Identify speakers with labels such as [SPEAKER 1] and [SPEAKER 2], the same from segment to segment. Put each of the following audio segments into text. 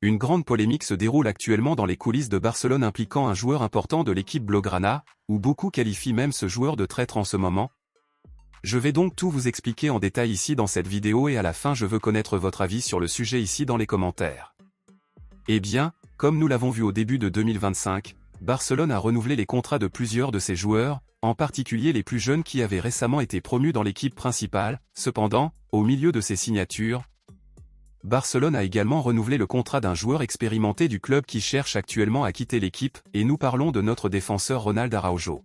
[SPEAKER 1] Une grande polémique se déroule actuellement dans les coulisses de Barcelone impliquant un joueur important de l'équipe Blaugrana, où beaucoup qualifient même ce joueur de traître en ce moment. Je vais donc tout vous expliquer en détail ici dans cette vidéo et à la fin je veux connaître votre avis sur le sujet ici dans les commentaires. Eh bien, comme nous l'avons vu au début de 2025, Barcelone a renouvelé les contrats de plusieurs de ses joueurs, en particulier les plus jeunes qui avaient récemment été promus dans l'équipe principale. Cependant, au milieu de ces signatures, Barcelone a également renouvelé le contrat d'un joueur expérimenté du club qui cherche actuellement à quitter l'équipe, et nous parlons de notre défenseur Ronald Araujo.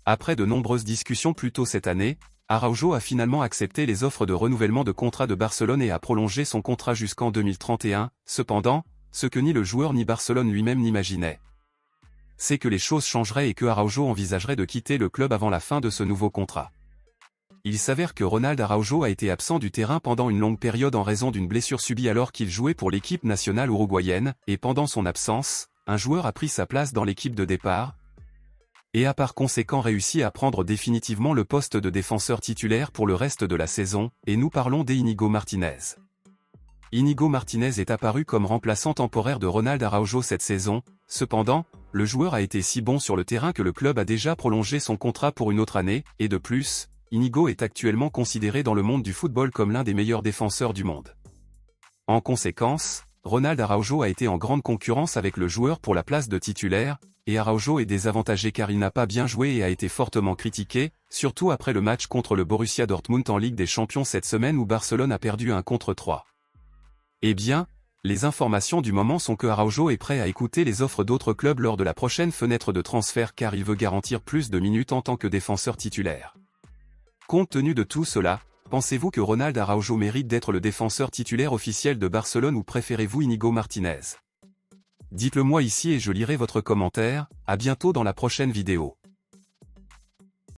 [SPEAKER 1] Après de nombreuses discussions plus tôt cette année, Araujo a finalement accepté les offres de renouvellement de contrat de Barcelone et a prolongé son contrat jusqu'en 2031, cependant, ce que ni le joueur ni Barcelone lui-même n'imaginaient, c'est que les choses changeraient et que Araujo envisagerait de quitter le club avant la fin de ce nouveau contrat. Il s'avère que Ronald Araujo a été absent du terrain pendant une longue période en raison d'une blessure subie alors qu'il jouait pour l'équipe nationale uruguayenne, et pendant son absence, un joueur a pris sa place dans l'équipe de départ, et a par conséquent réussi à prendre définitivement le poste de défenseur titulaire pour le reste de la saison, et nous parlons d'Íñigo Martínez. Íñigo Martínez est apparu comme remplaçant temporaire de Ronald Araujo cette saison, cependant, le joueur a été si bon sur le terrain que le club a déjà prolongé son contrat pour une autre année, et de plus, Íñigo est actuellement considéré dans le monde du football comme l'un des meilleurs défenseur du monde. En conséquence, Ronald Araujo a été en grande concurrence avec le joueur pour la place de titulaire, et Araujo est désavantagé car il n'a pas bien joué et a été fortement critiqué, surtout après le match contre le Borussia Dortmund en Ligue des Champions cette semaine où Barcelone a perdu 1-3. Eh bien, les informations du moment sont que Araujo est prêt à écouter les offres d'autres clubs lors de la prochaine fenêtre de transfert car il veut garantir plus de minutes en tant que défenseur titulaire. Compte tenu de tout cela, pensez-vous que Ronald Araujo mérite d'être le défenseur titulaire officiel de Barcelone ou préférez-vous Íñigo Martínez? Dites-le moi ici et je lirai votre commentaire. À bientôt dans la prochaine vidéo.